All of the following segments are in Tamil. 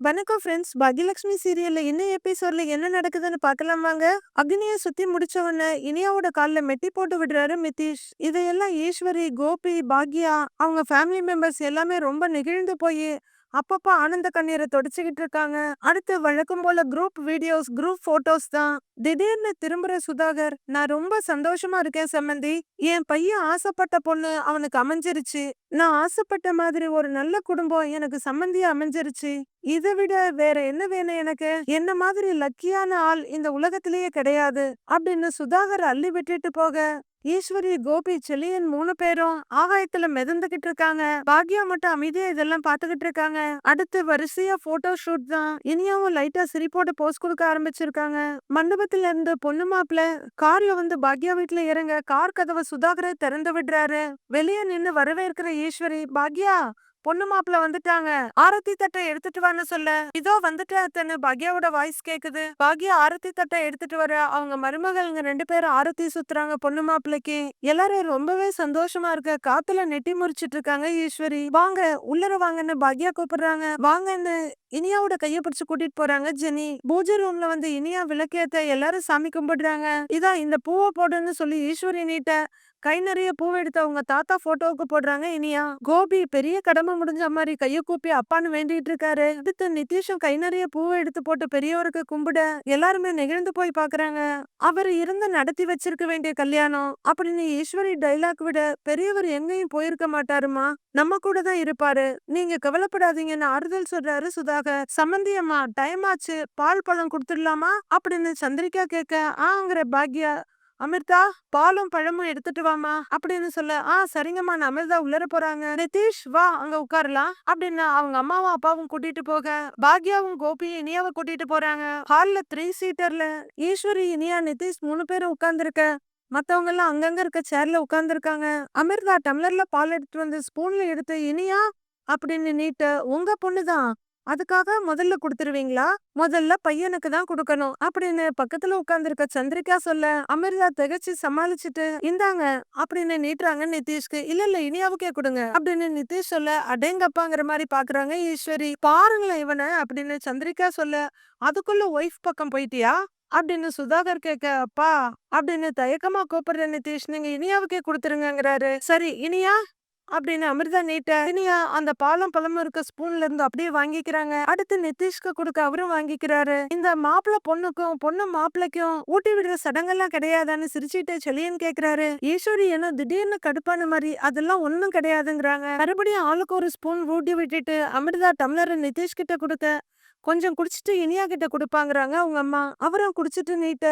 வணக்கம் ஃப்ரெண்ட்ஸ். பாக்யலட்சுமி சீரியல்ல இன்னும் எபிசோட்ல என்ன நடக்குதுன்னு பார்க்கலாம் வாங்க. அக்னிய சுத்தி முடிச்ச உடனே இனியாவோட கால்ல மெட்டி போட்டு விடுறாரு நிதிஷ். இதையெல்லாம் ஈஸ்வரி, கோபி, பாக்யா அவங்க ஃபேமிலி மெம்பர்ஸ் எல்லாமே ரொம்ப நெகிழ்ந்து போய் அப்பப்ப ஆனந்த கண்ணீரை தொடச்சுக்கிட்டு இருக்காங்க. அடுத்து வழக்கம் போல குரூப் வீடியோஸ், குரூப் போட்டோஸ் தான். திடீர்னு திரும்புற சுதாகர், நான் ரொம்ப சந்தோஷமா இருக்கேன் சம்மந்தி. என் பையன் ஆசைப்பட்ட பொண்ணு அவனுக்கு அமைஞ்சிருச்சு. நான் ஆசைப்பட்ட மாதிரி ஒரு நல்ல குடும்பம் எனக்கு சம்மந்தியா அமைஞ்சிருச்சு. இதை விட வேற என்ன வேணும் எனக்கு? என்ன மாதிரி லக்கியான ஆள் இந்த உலகத்திலேயே கிடையாது அப்படின்னு சுதாகர் அள்ளி விட்டுட்டு போக, ஈஸ்வரி, கோபி, செல்லியன் 3 பேரும் ஆகாயத்துல மிதந்துகிட்டு இருக்காங்க. பாக்யா மட்டும் அமைதியா இதெல்லாம் பாத்துக்கிட்டு இருக்காங்க. அடுத்து வரிசையா போட்டோ ஷூட் தான். இனியாவும் லைட்டா சிரிப்போட போஸ் கொடுக்க ஆரம்பிச்சிருக்காங்க. மண்டபத்துல இருந்து பொண்ணு மாப்பிள்ள கார்ல வந்து பாக்யா வீட்டுல இறங்க கார் கதவை சுதாகரை திறந்து விடுறாரு. வெளியே நின்னு வரவேற்கிற ஈஸ்வரி, பாக்யா பொண்ணு மாப்பிள்ள வந்துட்டாங்க, ஆரத்தி தட்டை எடுத்துட்டு வான்னு சொல்ல, இதோ வந்துட்டேன்னு பாக்யாவோட வாய்ஸ் கேக்குது. பாக்யா ஆரத்தி தட்டை எடுத்துட்டு வர அவங்க மருமகள்ங்க 2 பேரும் ஆரத்தி சுத்துறாங்க பொண்ணு மாப்பிள்ளைக்கு. எல்லாரும் ரொம்பவே சந்தோஷமா இருக்க காத்துல நெட்டி முறிச்சிட்டு இருக்காங்க ஈஸ்வரி. வாங்க உள்ளர வாங்கன்னு பாக்யா கூப்பிடுறாங்க. வாங்கன்னு இனியாவோட கைய பிடிச்சு கூட்டிட்டு போறாங்க ஜெனி. பூஜை ரூம்ல வந்து இனியா விளக்கேத்த எல்லாரும் சாமி கும்பிடுறாங்க. இதான் இந்த பூவை போடுன்னு சொல்லி ஈஸ்வரி நீட்ட கை நிறைய பூவை எடுத்து அவங்க தாத்தா போட்டோவுக்கு போடுறாங்க இனியா. கோபி பெரிய கடமை முடிஞ்ச மாதிரி கைய கூப்பி அப்பான்னு வேண்டிட்டு இருக்காரு. அடுத்து நிதிஷும் கை நிறைய பூவை எடுத்து போட்டு பெரியவருக்கு கும்பிட எல்லாருமே நெகிழ்ந்து போய் பாக்குறாங்க. அவர் இருந்து நடத்தி வச்சிருக்க வேண்டிய கல்யாணம் அப்படின்னு ஈஸ்வரி டைலாக் விட, பெரியவர் எங்கேயும் போயிருக்க மாட்டாருமா, நம்ம கூட தான் இருப்பாரு, நீங்க கவலைப்படாதீங்கன்னு ஆறுதல் சொல்றாரு சுதாகர். சம்மந்தி அம்மா, டைம் ஆச்சு, பால் பழம் கொடுத்துடலாமா அப்படின்னு சந்திரிகா கேட்க, ஆங்கிற பாக்யா, அமிர்தா பாலும் பழமும் எடுத்துட்டு வாமா அப்படின்னு சொல்ல, சரிங்கம்மா அமிர்தா உள்ளர போறாங்க. நிதிஷ் வா அங்க உட்காரலாம் அப்படின்னு அவங்க அம்மாவும் அப்பாவும் கூட்டிட்டு போக, பாக்யாவும் கோபி இனியாவை கூட்டிட்டு போறாங்க. ஹால்ல 3 சீட்டர்ல ஈஸ்வரி, இனியா, நிதிஷ் 3 பேரும் உட்கார்ந்துருக்க. மத்தவங்க எல்லாம் அங்கங்க இருக்க சேர்ல உட்கார்ந்துருக்காங்க. அமிர்தா டம்ளர்ல பால் எடுத்துட்டு வந்து ஸ்பூன்ல எடுத்து, இனியா அப்படின்னு நீட்ட, உங்க பொண்ணுதான், அதுக்காக முதல்ல கொடுத்துருவீங்களா? முதல்ல பையனுக்கு தான் கொடுக்கணும் அப்படின்னு பக்கத்துல உட்கார்ந்துருக்க சந்திரிகா சொல்ல, அமிர்தா திகச்சு சமாளிச்சுட்டு, இந்தாங்க அப்படின்னு நீட்டுறாங்க நிதிஷ்க்கு. இல்ல இல்ல இனியாவுக்கே கொடுங்க அப்படின்னு நிதிஷ் சொல்ல, அடேங்கப்பாங்கிற மாதிரி பாக்குறாங்க ஈஸ்வரி. பாருங்களேன் இவனை அப்படின்னு சந்திரிகா சொல்ல, அதுக்குள்ள ஒய்ஃப் பக்கம் போயிட்டியா அப்படின்னு சுதாகர் கேட்க, அப்பா அப்படின்னு தயக்கமா கூப்பிடுற நிதிஷ், நீங்க இனியாவுக்கே கொடுத்துருங்கிறாரு. சரி இனியா அப்படின்னு அமிர்தா நீட்ட, இனியா அந்த பாலும் பழமும் இருக்க ஸ்பூன்ல இருந்து அப்படியே வாங்கிக்கிறாங்க. அடுத்து நிதிஷ்க்கு கொடுக்க அவரும் வாங்கிக்கிறாரு. இந்த மாப்பிள்ள பொண்ணுக்கும் பொண்ணு மாப்பிள்ளைக்கும் ஊட்டி விடுற சடங்கெல்லாம் கிடையாதான்னு சிரிச்சுட்டே செல்லியன் கேக்குறாரு. ஈஸ்வரி என்ன திடீர்னு கடுப்பான மாதிரி, அதெல்லாம் ஒண்ணும் கிடையாதுங்கிறாங்க. மறுபடியும் ஆளுக்கு ஒரு ஸ்பூன் ஊட்டி விட்டுட்டு அமிர்தா டம்ளர் நிதிஷ் கிட்ட கொடுக்க, கொஞ்சம் குடிச்சிட்டு இனியா கிட்ட கொடுப்பாங்கிறாங்க அவங்க அம்மா. அவரும் குடிச்சிட்டு நீட்ட,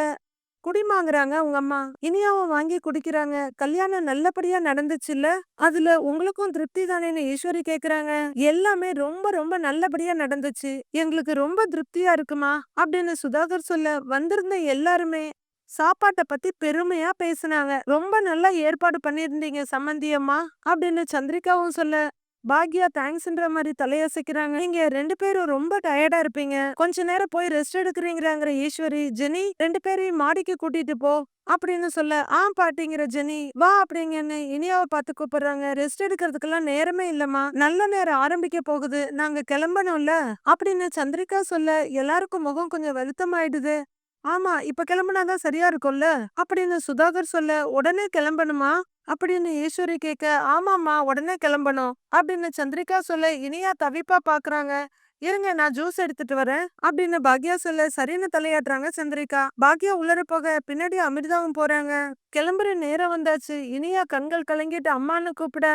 குடிமாங்கறாங்க உங்க அம்மா. இனியாவும் வாங்கி குடிக்கிறாங்க. கல்யாணம் நல்லபடியா நடந்துச்சுல்ல, அதுல உங்களுக்கும் திருப்தி தானேன்னு ஈஸ்வரி கேக்குறாங்க. எல்லாமே ரொம்ப ரொம்ப நல்லபடியா நடந்துச்சு, எங்களுக்கு ரொம்ப திருப்தியா இருக்குமா அப்படின்னு சுதாகர் சொல்ல, வந்திருந்த எல்லாருமே சாப்பாட்டை பத்தி பெருமையா பேசினாங்க. ரொம்ப நல்லா ஏற்பாடு பண்ணிருந்தீங்க சம்மந்தி அம்மா அப்படின்னு சந்திரிகாவும் சொல்ல, பாக்யா தேங்க்ஸ்ன்ற மாதிரி தலையசைக்கிறாங்க. நீங்க 2 பேரும் ரொம்ப டயர்டா இருப்பீங்க, கொஞ்ச நேரம் போய் ரெஸ்ட் எடுக்கிறீங்களாங்கிற ஈஸ்வரி, ஜெனி 2 பேரையும் மாடிக்கு கூட்டிட்டு போ அப்படின்னு சொல்ல, பாட்டிங்கிற ஜெனி, வா அப்படிங்கன்னு இனியாவை பார்த்து கூப்பிடுறாங்க. ரெஸ்ட் எடுக்கிறதுக்கெல்லாம் நேரமே இல்லம்மா, நல்ல நேரம் ஆரம்பிக்க போகுது, நாங்க கிளம்பணும்ல அப்படின்னு சந்திரிகா சொல்ல, எல்லாருக்கும் முகம் கொஞ்சம் வருத்தமாயிடுது. ஆமா இப்ப கிளம்புனாதான் சரியா இருக்கும்ல அப்படின்னு சுதாகர் சொல்ல, உடனே கிளம்பணுமா அப்படின்னு ஈஸ்வரி கேட்க, ஆமாமா உடனே கிளம்பணும் அப்படின்னு சந்திரிகா சொல்ல, இனியா தவிப்பா பாக்குறாங்க. இருங்க நான் ஜூஸ் எடுத்துட்டு வரேன் அப்படின்னு பாக்யா சொல்ல, சரின்னு தலையாட்டுறாங்க சந்திரிகா. பாக்யா உள்ளர போக பின்னாடி அமிர்தாவும் போறாங்க. கிளம்புற நேரம் வந்தாச்சு. இனியா கண்கள் கலங்கிட்டு அம்மான்னு கூப்பிட,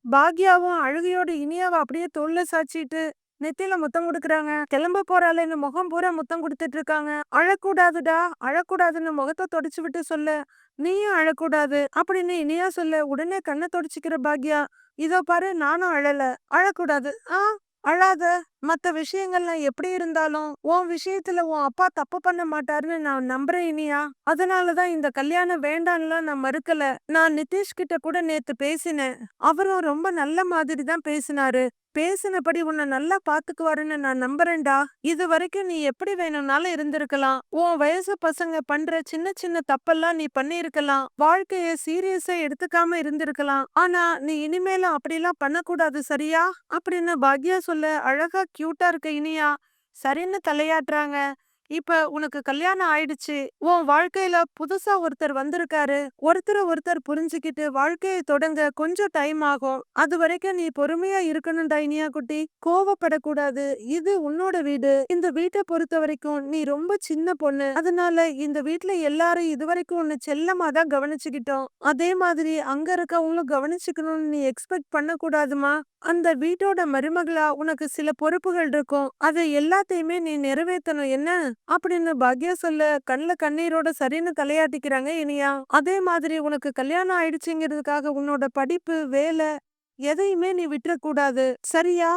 பாக்யாவும் அழுகையோடு இனியாவை அப்படியே தோல்ல சாச்சிட்டு நெத்தியில முத்தம் கொடுக்குறாங்க. கிளம்ப போறாளேன்னு முகம் பூரா முத்தம் கொடுத்துட்டு இருக்காங்க. அழக்கூடாதுடா அழக்கூடாதுன்னு முகத்தை தொடச்சு விட்டு சொல்ல, நீயும் அழக்கூடாது அப்படின்னு இனியா சொல்ல, உடனே கண்ணை தொடச்சிக்கிற பாக்யா, இதோ பாரு நானும் அழல, அழக்கூடாது, அழாத, மத்த விஷயங்கள்லாம் எப்படி இருந்தாலும் உன் விஷயத்துல உன் அப்பா தப்பு பண்ண மாட்டாருன்னு நான் நம்புறேன் இனியா. அதனாலதான் இந்த கல்யாணம் வேண்டான்லாம் நான் மறுக்கல. நான் நிதிஷ் கிட்ட கூட நேத்து பேசினேன், அவரும் ரொம்ப நல்ல மாதிரி தான் பேசினாரு. பேசினபடி உன்னை நல்லா பாத்துக்குவாருன்னு நான் நம்புறேன்டா. இது வரைக்கும் நீ எப்படி வேணும்னாலும் இருந்திருக்கலாம். உன் வயசு பசங்க பண்ற சின்ன சின்ன தப்பெல்லாம் நீ பண்ணியிருக்கலாம். வாழ்க்கைய சீரியஸா எடுத்துக்காம இருந்திருக்கலாம். ஆனா நீ இனிமேலும் அப்படிலாம் பண்ணக்கூடாது சரியா? அப்படின்னு பாக்யா சொல்ல அழகா கியூட்டா இருக்க இனியா சரின்னு தலையாட்டுறாங்க. இப்ப உனக்கு கல்யாணம் ஆயிடுச்சு. உன் வாழ்க்கையில புதுசா ஒருத்தர் வந்திருக்காரு. ஒருத்தர ஒருத்தர் புரிஞ்சுக்கிட்டு வாழ்க்கையை தொடங்க கொஞ்சம் டைம் ஆகும். அது வரைக்கும் நீ பொறுமையா இருக்கணும்டா இனியா குட்டி. கோவப்படக்கூடாது. இது உன்னோட வீடு. இந்த வீட்டை பொறுத்த வரைக்கும் நீ ரொம்ப சின்ன பொண்ணு. அதனால இந்த வீட்ல எல்லாரும் இதுவரைக்கும் உன்னை செல்லமா தான் கவனிச்சுக்கிட்டோம். அதே மாதிரி அங்க இருக்கவங்களும் கவனிச்சுக்கணும்னு நீ எக்ஸ்பெக்ட் பண்ணக்கூடாதுமா. அந்த வீட்டோட மருமகளா உனக்கு சில பொறுப்புகள் இருக்கும். அதை எல்லாத்தையுமே நீ நிறைவேற்றணும் என்ன? அப்படின்னு பாக்யா சொல்ல கண்ணுல கண்ணீரோட சரின்னு தலையாட்டிக்கிறாங்க இனியா. அதே மாதிரி உனக்கு கல்யாணம் ஆயிடுச்சுங்கிறதுக்காக உன்னோட படிப்பு, வேலை எதையுமே நீ விட்டுறக்கூடாது. சரியா?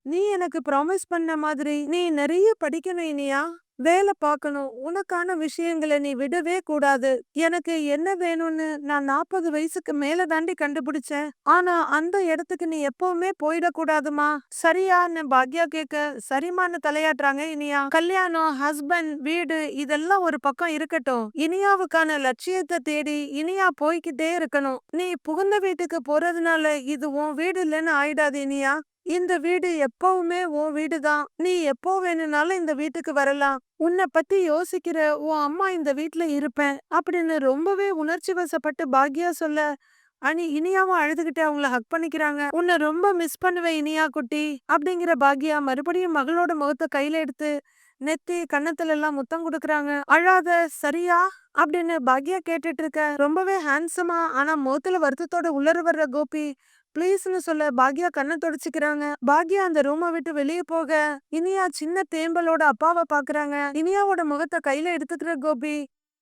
நீ எனக்கு ப்ராமிஸ் பண்ண மாதிரி நீ நிறைய படிக்கணும் இனியா. வேலை பார்க்கணும். உனக்கான விஷயங்களை நீ விடவே கூடாது. எனக்கு என்ன வேணும்னு நான் 40 வயசுக்கு மேல தாண்டி கண்டுபிடிச்சேன். ஆனா அந்த இடத்துக்கு நீ எப்பவுமே போயிடக்கூடாதுமா. சரியான்னு பாக்யா கேட்க சரிமான்னு தலையாட்டுறாங்க இனியா. கல்யாணம், ஹஸ்பண்ட், வீடு இதெல்லாம் ஒரு பக்கம் இருக்கட்டும். இனியாவுக்கான லட்சியத்தை தேடி இனியா போய்கிட்டே இருக்கணும். நீ புகுந்த வீட்டுக்கு போறதுனால இது உன் வீடு இல்லைன்னு ஆயிடாது இனியா. இந்த வீடு எப்பவுமே உன் வீடுதான். நீ எப்போ வேணும்னாலும் இந்த வீட்டுக்கு வரலாம். உன்னை பத்தி யோசிக்கிற உன் அம்மா இந்த வீட்ல இருப்பேன் அப்படின்னு ரொம்பவே உணர்ச்சி வசப்பட்டு பாக்யா சொல்ல இனியாவும் அழுதுகிட்டு அவங்கள ஹக் பண்ணிக்கிறாங்க. உன்னை ரொம்ப மிஸ் பண்ணுவேன் இனியா குட்டி அப்படிங்கிற பாக்யா மறுபடியும் மகளோட முகத்தை கையில எடுத்து நெத்தி கன்னத்துல எல்லாம் முத்தம் கொடுக்கறாங்க. அழாத சரியா? அப்படின்னு பாக்யா கேட்டுட்டு இருக்க ரொம்பவே ஹேண்ட்ஸமா ஆனா முகத்துல வருத்தத்தோட உள்ளர வர்ற கோபி ப்ளீஸ்னு சொல்ல பாக்யா கண்ணை தொடச்சுக்கிறாங்க. பாக்யா அந்த ரூமை விட்டு வெளியே போக இனியா சின்ன தேம்பலோட அப்பாவை பாக்குறாங்க. இனியாவோட முகத்தை கையில எடுத்துக்கிற கோபி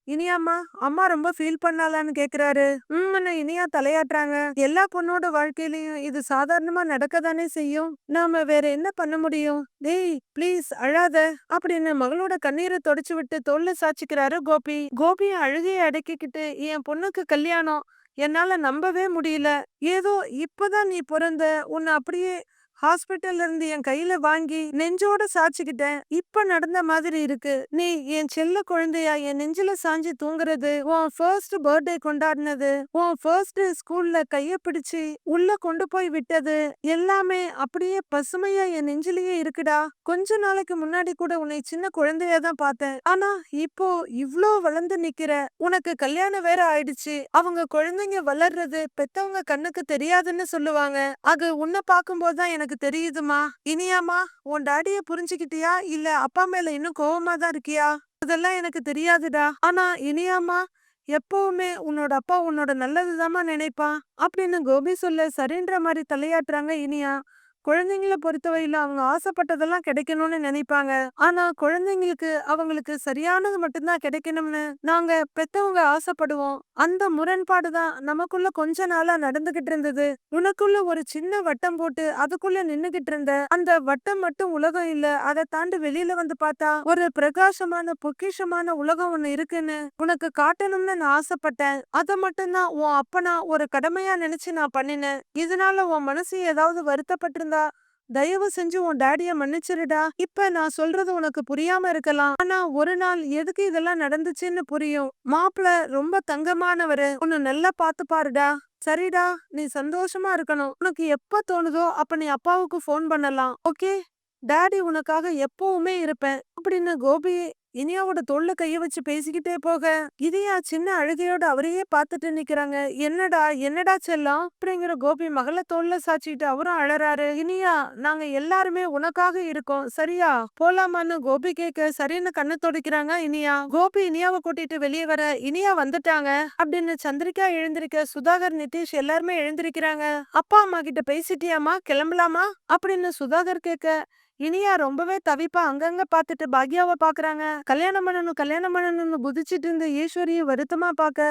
இனியாம்மா அம்மா ரொம்ப ஃபீல் பண்ணாலான்னு கேக்குறாரு. இனியா தலையாட்டுறாங்க. எல்லா பொண்ணோட வாழ்க்கையிலயும் இது சாதாரணமா நடக்கதானே செய்யும். நாம வேற என்ன பண்ண முடியும்? டேய் ப்ளீஸ் அழாத அப்படின்னு மகளோட கண்ணீரை தொடச்சு விட்டு தோல்ல சாச்சிக்கிறாரு கோபி. கோபிய அழுகையை அடக்கிக்கிட்டு என் பொண்ணுக்கு கல்யாணம் என்னால நம்பவே முடியல. ஏதோ இப்பதான் நீ பிறந்த உன்னை அப்படியே ஹாஸ்பிட்டல்ல இருந்து என் கையில வாங்கி நெஞ்சோட சாச்சுக்கிட்டேன். இப்ப நடந்த மாதிரி இருக்கு. நீ என் செல்ல குழந்தையா என் நெஞ்சில சாஞ்சு தூங்குறது, உன் ஃபர்ஸ்ட் பர்த்டே கொண்டாடினது, உன் ஃபர்ஸ்ட் ஸ்கூல்ல கைய பிடிச்சு உள்ள கொண்டு போய் விட்டது எல்லாமே அப்படியே பசுமையா என் நெஞ்சிலேயே இருக்குடா. கொஞ்ச நாளைக்கு முன்னாடி கூட உன்னை சின்ன குழந்தையா தான் பார்த்தேன். ஆனா இப்போ இவ்ளோ வளர்ந்து நிக்கிற. உனக்கு கல்யாணம் வேற ஆயிடுச்சு. அவங்க குழந்தைங்க வளர்றது பெத்தவங்க கண்ணுக்கு தெரியாதுன்னு சொல்லுவாங்க. அது உன்னை பார்க்கும்போதுதான் எனக்கு தெரியுதுமா. இனியாமா உன் டாடிய புரிஞ்சுக்கிட்டியா இல்ல அப்பா மேல இன்னும் கோவமா தான் இருக்கியா? அதெல்லாம் எனக்கு தெரியாதுடா. ஆனா இனியாமா எப்பவுமே உன்னோட அப்பா உன்னோட நல்லதுதாம்மா நினைப்பான் அப்படின்னு கோபி சொல்ல சரின்ற மாதிரி தலையாட்டுறாங்க இனியா. குழந்தைங்கள பொறுத்தவரையில அவங்க ஆசைப்பட்டதெல்லாம் கிடைக்கணும்னு நினைப்பாங்க. ஆனா குழந்தைங்களுக்கு அவங்களுக்கு சரியானது மட்டும்தான் கிடைக்கணும்னு நாங்க பெத்தவங்க ஆசைப்படுவோம். அந்த முரண்பாடு தான் நமக்குள்ள கொஞ்ச நாளா நடந்துகிட்டு இருந்தது. உனக்குள்ள ஒரு சின்ன வட்டம் போட்டு அதுக்குள்ள நின்னுகிட்டு இருந்த அந்த வட்டம் மட்டும் உலகம் இல்ல. அதை தாண்டி வெளியில வந்து பார்த்தா ஒரு பிரகாசமான பொக்கிஷமான உலகம் ஒண்ணு இருக்குன்னு உனக்கு காட்டணும்னு நான் ஆசைப்பட்டேன். அதை மட்டும்தான் உன் அப்பனா ஒரு கடமையா நினைச்சு நான் பண்ணினேன். இதனால உன் மனசு ஏதாவது வருத்தப்பட்டிருந்தா தயவு செஞ்சு உன் டாடிய மன்னிச்சிருடா. இப்ப நான் சொல்றது உனக்கு புரியாம இருக்கலாம். ஆனா ஒரு நாள் எதுக்கு இதெல்லாம் நடந்துச்சுன்னு புரியும். மாப்பிள்ள ரொம்ப தங்கமானவரு. உன்னை நல்லா பாத்து பாருடா. சரிடா நீ சந்தோஷமா இருக்கணும். உனக்கு எப்ப தோணுதோ அப்ப நீ அப்பாவுக்கு போன் பண்ணலாம். ஓகே? டாடி உனக்காக எப்பவுமே இருப்பேன் அப்படின்னு கோபி இனியாவோட தோல்ல கைய வச்சு பேசிக்கிட்டே போக இதையா சின்ன அழுகையோட அவரையே பார்த்துட்டு நிக்கிறாங்க. என்னடா என்னடா செல்லம் அப்படிங்கிற கோபி மகள தோல்ல சாச்சிட்டு அவரும் அழறாரு. இனியா நாங்க எல்லாருமே உனக்காக இருக்கோம் சரியா? போலாமான்னு கோபி கேட்க சரின்னு கண்ணை துடைக்கிறாங்க இனியா. கோபி இனியாவை கூட்டிட்டு வெளியே வர இனியா வந்துட்டாங்க அப்படின்னு சந்திரிகா எழுந்திருக்க சுதாகர் நிதிஷ் எல்லாருமே எழுந்திருக்கிறாங்க. அப்பா அம்மா கிட்ட பேசிட்டியாமா கிளம்பலாமா அப்படின்னு சுதாகர் கேட்க இனியா ரொம்பவே தவிப்பா அங்கங்க பாத்துட்டு பாக்யாவை பாக்குறாங்க. கல்யாணம் பண்ணணும்னு குதிச்சிட்டு இருந்த ஈஸ்வரிய வருத்தமா பாக்க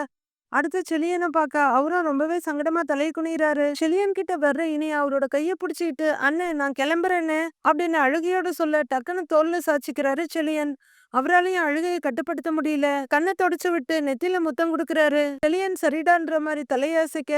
அடுத்து செலியனை பாக்க அவரும் ரொம்பவே சங்கடமா தலை குனிறாரு. செலியன் கிட்ட வர்ற இனியா அவரோட கைய புடிச்சுக்கிட்டு அண்ணே நான் கிளம்புறேன்னு அப்படின்னு அழுகையோட சொல்ல டக்குன்னு தோல்ல சாச்சிக்கிறாரு செலியன். அவராலையும் அழுகையை கட்டுப்படுத்த முடியல. கண்ணை தொடச்சு விட்டு நெத்தில முத்தம் கொடுக்கறாரு. செலியன் சரிடான்ற மாதிரி தலையாசிக்க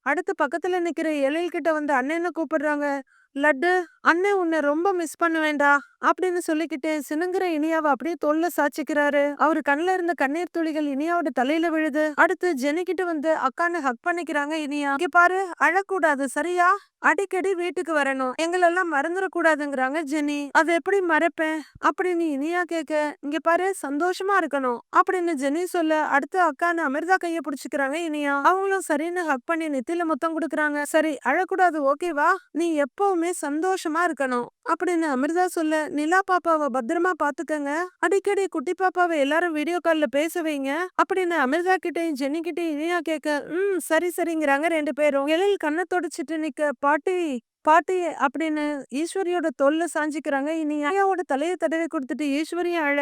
அடுத்து பக்கத்துல நிக்கிற எழில் கிட்ட வந்து அண்ணன்னு கூப்பிடுறாங்க. லட்டு, அண்ணன் உன்னை ரொம்ப மிஸ் பண்ணுவேன்டா அப்படின்னு சொல்லிக்கிட்டு சினுங்கிற இனியாவை அப்படியே தோல்ல சாச்சிக்கிறாரு. அவரு கண்ணுல இருந்த கண்ணீர் துளிகள் இனியாவோட தலையில விழுது. அடுத்து ஜெனிக்கிட்ட வந்து அக்கான்னு ஹக் பண்ணிக்கிறாங்க இனியா. இங்க பாரு, அழக்கூடாது சரியா? அடிக்கடி வீட்டுக்கு வரணும், எங்களெல்லாம் மறந்துடக்கூடாதுங்கிறாங்க ஜெனி. அதை எப்படி மறப்பேன் அப்படின்னு இனியா கேட்க, இங்க பாரு சந்தோஷமா இருக்கணும் அப்படின்னு ஜெனி சொல்ல, அடுத்து அக்கான்னு அமிர்தா கைய புடிச்சுக்கிறாங்க இனியா. அவங்களும் சரின்னு ஹக் பண்ணி நெத்தில முத்தம் கொடுக்குறாங்க. சரி அழக்கூடாது ஓகேவா, நீ எப்பவுமே சந்தோஷமா இருக்கணும் அப்படின்னு அமிர்தா சொல்ல, நிலா பாப்பாவை பத்திரமா பாத்துக்கங்க, அடிக்கடி குட்டி பாப்பாவை எல்லாரும் வீடியோ கால்ல பேச வைங்க அப்படின்னு அமிர்தா கிட்டையும் ஜெனி கிட்டையும் இனியா கேட்க, சரி சரிங்கிறாங்க ரெண்டு பேரும். எழில் கண்ணை தொடச்சிட்டு நிக்க, பாட்டி பாட்டி அப்படின்னு ஈஸ்வரியோட தோல்ல சாஞ்சிக்கிறாங்க இனியாவோட தலையை தடவி கொடுத்துட்டு ஈஸ்வரியும் அழ,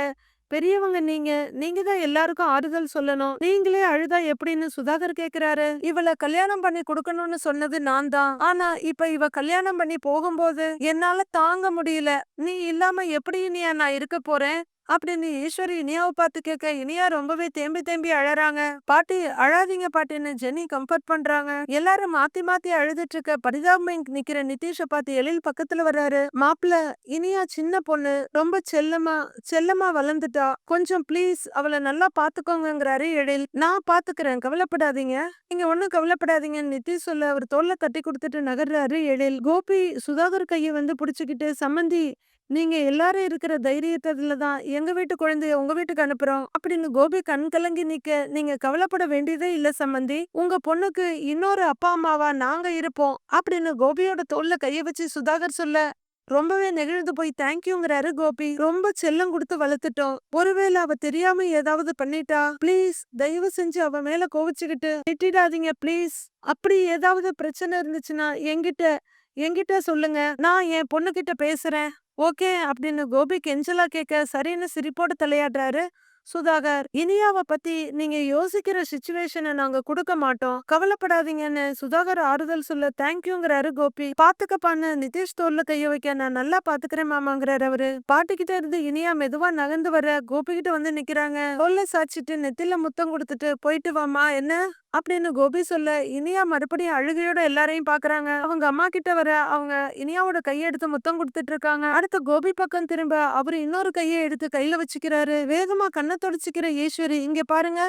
பெரியவங்க நீங்க நீங்க தான் எல்லாருக்கும் ஆறுதல் சொல்லணும், நீங்களே அழுதா எப்படின்னு சுதாகர் கேக்குறாரு. இவளை கல்யாணம் பண்ணி கொடுக்கணும்னு சொன்னது நான் தான், ஆனா இப்ப இவ கல்யாணம் பண்ணி போகும்போது என்னால தாங்க முடியல, நீ இல்லாம எப்படி இனியா நான் இருக்க போறேன் அப்படின்னு ஈஸ்வரி இனியாவை பார்த்து கேட்க, இனியா ரொம்பவே தேம்பி தேம்பி அழறாங்க. பாட்டி அழாதீங்க பாட்டின்னு ஜெனி கம்ஃபர்ட் பண்றாங்க. எல்லாரும் மாத்தி மாத்தி அழுதுட்டு இருக்க பரிதாபமா நிக்கிற நிதிஷை பார்த்து எழில் பக்கத்துல வர்றாரு. மாப்பிள்ள, இனியா சின்ன பொண்ணு, ரொம்ப செல்லமா செல்லமா வளர்ந்துட்டா, கொஞ்சம் ப்ளீஸ் அவளை நல்லா பாத்துக்கோங்கிறாரு எழில். நான் பாத்துக்கிறேன் கவலைப்படாதீங்க, நீங்க ஒண்ணும் கவலைப்படாதீங்கன்னு நிதிஷ் சொல்ல, அவர் தோல்ல தட்டி கொடுத்துட்டு நகர்றாரு எழில். கோபி சுதாகர் கையை வந்து புடிச்சுக்கிட்டு, சம்மந்தி நீங்க எல்லாரும் இருக்கிற தைரியத்துல தான் எங்க வீட்டு குழந்தைய உங்க வீட்டுக்கு அனுப்புறோம் அப்படின்னு கோபி கண் கலங்கி நிக்க, நீங்க கவலைப்பட வேண்டியதே இல்ல சம்மந்தி, உங்க பொண்ணுக்கு இன்னொரு அப்பா அம்மாவா நாங்க இருப்போம் அப்படின்னு கோபியோட தோல்ல கைய வச்சு சுதாகர் சொல்ல, ரொம்பவே நெகிழ்ந்து போய் தேங்க்யூங்கிறாரு கோபி. ரொம்ப செல்லம் கொடுத்து வளர்த்துட்டோம், ஒருவேளை அவ தெரியாம ஏதாவது பண்ணிட்டா, ப்ளீஸ் தயவு செஞ்சு அவ மேல கோவிச்சுக்கிட்டு திட்டிடாதீங்க ப்ளீஸ், அப்படி ஏதாவது பிரச்சனை இருந்துச்சுன்னா என்கிட்ட என்கிட்ட சொல்லுங்க, நான் என் பொண்ணுகிட்ட பேசுறேன் ஓகே அப்படின்னு கோபி கெஞ்சலா கேட்க, சரின்னு சிரிப்போட தலையாடுறாரு சுதாகர். இனியாவை பத்தி நீங்க யோசிக்கிற சிச்சுவேஷனை நாங்க கொடுக்க மாட்டோம், கவலைப்படாதீங்கன்னு சுதாகர் ஆறுதல் சொல்ல, தேங்க்யூங்கிறாரு கோபி. பாத்துக்கப்பான்னு நிதிஷ் தோல்ல கைய வைக்க, நான் நல்லா பாத்துக்கிறேன் மாமாங்கிறாரு அவரு. பாட்டிக்கிட்ட இருந்து இனியா மெதுவா நகர்ந்து வர கோபி கிட்ட வந்து நிக்கிறாங்க. தோல்ல சாச்சிட்டு நெத்தில முத்தம் கொடுத்துட்டு, போயிட்டு வாமா என்ன அப்படின்னு கோபி சொல்ல, இனியா மறுபடியும் அழுகையோட எல்லாரையும் பாக்குறாங்க. அவங்க அம்மா கிட்ட வர அவங்க இனியாவோட கையை எடுத்து முத்தம் கொடுத்துட்டு இருக்காங்க. அடுத்து கோபி பக்கம் திரும்ப அவரு இன்னொரு கையை எடுத்து கையில வச்சுக்கிறாரு. வேகமா கண்ணை தொடச்சிக்கிற ஈஸ்வரி, இங்க பாருங்க,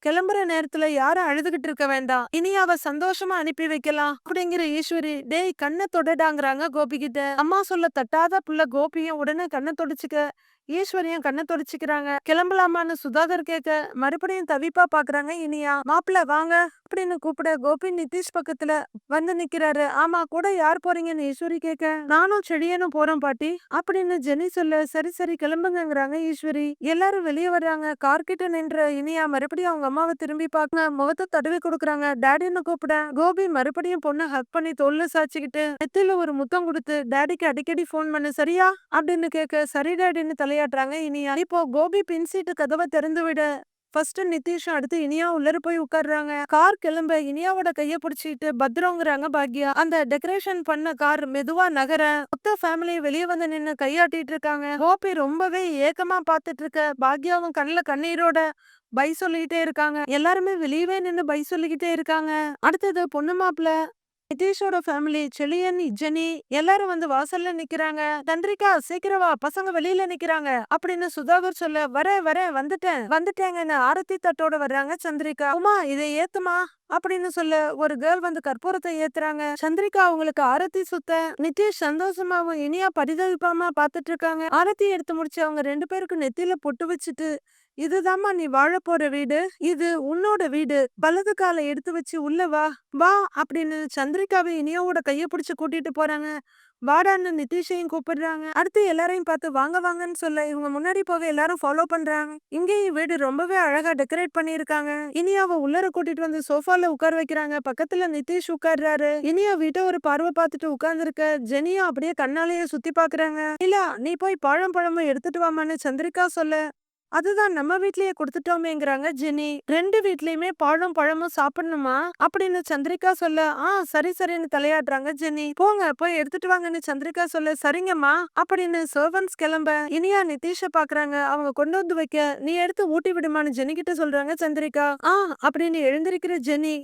கிளம்புற நேரத்துல யாரும் அழுதுகிட்டு இருக்க வேண்டாம், இனியாவ சந்தோஷமா அனுப்பி வைக்கலாம் அப்படிங்கிற ஈஸ்வரி, டேய் கண்ணை தொடடாங்கிறாங்க கோபி கிட்ட. அம்மா சொல்ல தட்டாத புள்ள கோபியும் உடனே கண்ணை தொடச்சுக்க, ஈஸ்வரியும் கண்ணை தொடச்சிக்கிறாங்க. கிளம்பலாமான்னு சுதாகர் கேட்க, மறுபடியும் தவிப்பா பாக்குறாங்க இனியா. மாப்பிள்ள வாங்க அப்படின்னு கூப்பிட கோபி நிதிஷ் பக்கத்துல வந்து நிக்கிறாரு. ஆமா கூட யார் போறீங்கன்னு ஈஸ்வரி கேட்க, நானும் செடியனும் போறோம் பாட்டி அப்படின்னு ஜெனி சொல்ல, சரி சரி கிளம்புங்கிறாங்க ஈஸ்வரி. எல்லாரும் வெளியே வர்றாங்க. கார் கிட்ட நின்ற இனியா மறுபடியும் அவங்க அம்மாவை திரும்பி பாக்க முகத்தை தடவி கொடுக்குறாங்க. டேடின்னு கூப்பிட கோபி மறுபடியும் பொண்ணை ஹக் பண்ணி தோல்ல சாச்சிக்கிட்டு நெத்தில ஒரு முத்தம் கொடுத்து, டேடிக்கு அடிக்கடி போன் பண்ணு சரியா அப்படின்னு கேட்க, சரி டேடின்னு தலையாட்டுறாங்க இனியா. இப்போ கோபி பின் சீட்டு கதவை திறந்து விட ஃபர்ஸ்ட் நிதிஷும் அடுத்து இனியா உள்ளர போய் உட்கார்றாங்க. கார் கிளம்ப இனியாவோட கைய பிடிச்சிட்டு பத்திரங்கிறாங்க பாக்யா. அந்த டெக்கரேஷன் பண்ண கார் மெதுவா நகர மொத்த ஃபேமிலி வெளியே வந்து நின்னு கையாட்டிட்டு இருக்காங்க. கோபி ரொம்பவே ஏக்கமா பாத்துட்டு இருக்க பாக்யாவும் கண்ணுல கண்ணீரோட பை சொல்லிக்கிட்டே இருக்காங்க. எல்லாருமே வெளியவே நின்னு பை சொல்லிக்கிட்டே இருக்காங்க. அடுத்தது பொண்ணு மாப்பிள்ள நிதிஷோட ஃபேமிலி, செழியன் ஜெனி எல்லாரும் வந்து வாசல்ல நிக்கிறாங்க. தந்திரிகா சீக்கிரம் வா, பசங்க வெளியில நிக்கிறாங்க அப்படின்னு சுதாகர் சொல்ல, வரேன் வந்துட்டேங்கன்னு ஆரத்தி தட்டோட வர்றாங்க சந்திரிகா. உமா இதை ஏத்துமா அப்படின்னு சொல்ல, ஒரு கேர்ள் வந்து கற்பூரத்தை ஏத்துறாங்க. சந்திரிகா அவங்களுக்கு ஆரத்தி சுத்த நிதிஷ் சந்தோஷமாவும் இனியா பரிதவிப்பாம பாத்துட்டு இருக்காங்க. ஆரத்தி எடுத்து முடிச்சு அவங்க ரெண்டு பேருக்கு நெத்தியில பொட்டு வச்சுட்டு, இதுதாம்மா நீ வாழ போற வீடு, இது உன்னோட வீடு, வலது காலை எடுத்து வச்சு உள்ள வா வா அப்படின்னு சந்திரிகாவை இனியாவோட கைய பிடிச்சு கூட்டிட்டு போறாங்க. வாடான்னு நிதிஷையும் கூப்பிடுறாங்க. அடுத்து எல்லாரையும் பார்த்து வாங்க வாங்கன்னு சொல்ல இவங்க முன்னாடி போக எல்லாரும் ஃபாலோ பண்றாங்க. இங்கேயும் வீடு ரொம்பவே அழகா டெக்கரேட் பண்ணிருக்காங்க. இனியாவை உள்ளர கூட்டிட்டு வந்து சோஃபால உட்கார வைக்கிறாங்க. பக்கத்துல நிதிஷ் உட்கார்றாரு. இனியா வீட்டை ஒரு பார்வை பார்த்துட்டு உட்கார்ந்துருக்க ஜெனியும் அப்படியே கண்ணாலேயே சுத்தி பாக்குறாங்க. இல்ல நீ போய் பழமும் எடுத்துட்டு வாமான்னு சந்திரிகா சொல்ல, அதுதான் நம்ம வீட்லயே கொடுத்துட்டோமேங்கிறாங்க ஜெனி. ரெண்டு வீட்லயுமே பழமும் சாப்பிடணுமா அப்படின்னு சந்திரிகா சொல்ல, சரின்னு தலையாடுறாங்க ஜெனி. போங்க போய் எடுத்துட்டு வாங்கன்னு சந்திரிகா சொல்ல, சரிங்கம்மா அப்படின்னு சர்வன்ஸ் கிளம்ப இனியா நிதிஷ பாக்குறாங்க. அவங்க கொண்டு வந்து வைக்க, நீ எடுத்து ஊட்டி விடுமான்னு ஜெனி கிட்ட சொல்றாங்க சந்திரிகா. அப்படின்னு எழுந்திருக்கிற ஜெனி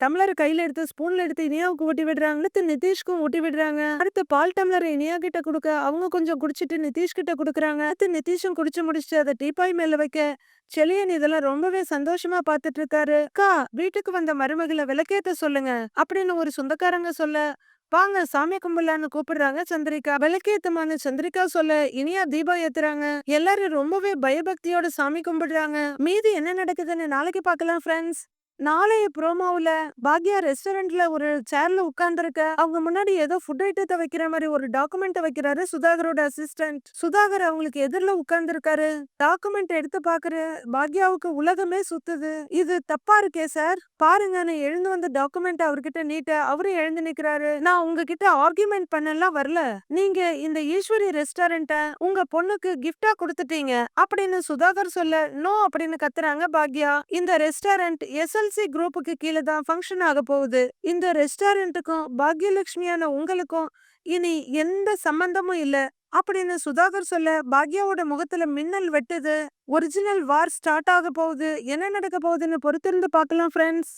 டம்ளர் கையில எடுத்து ஸ்பூன்ல எடுத்து இனியாவுக்கு ஊட்டி விடுறாங்க. அடுத்து நிதிஷ்க்கும் ஊட்டி விடுறாங்க. அடுத்து பால் டம்ளர் இனியா கிட்ட குடுக்க அவங்க கொஞ்சம் குடிச்சிட்டு நிதிஷ் கிட்ட குடுக்குறாங்க. அடுத்து நிதிஷும் குடிச்சு முடிச்சுட்டு அதை டீப்பாய் மேல வைக்க செலியன் இதெல்லாம் ரொம்பவே சந்தோஷமா பாத்துட்டு இருக்காரு. அக்கா, வீட்டுக்கு வந்த மருமகளை விளக்கேத்த சொல்லுங்க அப்படின்னு ஒரு சொந்தக்காரங்க சொல்ல, வாங்க சாமி கும்பிடலான்னு கூப்பிடுறாங்க சந்திரிகா. விளக்கேத்தமான சந்திரிகா சொல்ல இனியா தீபம் ஏத்துறாங்க. எல்லாரும் ரொம்பவே பயபக்தியோட சாமி கும்பிடுறாங்க. மீதி என்ன நடக்குதுன்னு நாளைக்கு பார்க்கலாம் ஃப்ரெண்ட்ஸ். நாளைய ப்ரோமோவுல பாக்யா ரெஸ்டாரண்ட்ல ஒரு சேர்ல உட்கார்ந்துருக்க அவங்க முன்னாடி ஏதோ ஃபுட் ஐட்டத்தை வைக்கிற மாதிரி ஒரு டாக்குமெண்ட் வைக்கிறாரு சுதாகரோட அசிஸ்டன்ட். சுதாகர் அவங்களுக்கு எதிரில உட்கார்ந்துருக்காரு. டாக்குமெண்ட் எடுத்து பாக்குற பாக்யாவுக்கு உலகமே சுத்துது. இது தப்பா இருக்கே சார், பாருங்கன்னு எழுந்து வந்த டாக்குமெண்ட் அவர்கிட்ட நீட்ட அவரும் எழுந்து நிக்கிறாரு. நான் உங்ககிட்ட ஆர்கியூமெண்ட் பண்ணலாம் வரல, நீங்க இந்த ஈஸ்வரி ரெஸ்டாரண்ட்ட உங்க பொண்ணுக்கு கிஃப்டா கொடுத்துட்டீங்க அப்படின்னு சுதாகர் சொல்ல நோ அப்படின்னு கத்துறாங்க பாக்யா. இந்த ரெஸ்டாரண்ட் எஸ்எல்சி குரூப்புக்கு கீழே தான் ஃபங்க்ஷன் ஆக போகுது. இந்த ரெஸ்டாரண்ட்டுக்கும் பாக்யலட்சுமியான உங்களுக்கும் இனி எந்த சம்பந்தமும் இல்ல அப்படின்னு சுதாகர் சொல்ல பாக்யாவோட முகத்துல மின்னல் வெட்டுது. ஒரிஜினல் வார் ஸ்டார்ட் ஆக போகுது. என்ன நடக்க போகுதுன்னு பொறுத்திருந்து பார்க்கலாம் ஃப்ரெண்ட்ஸ்.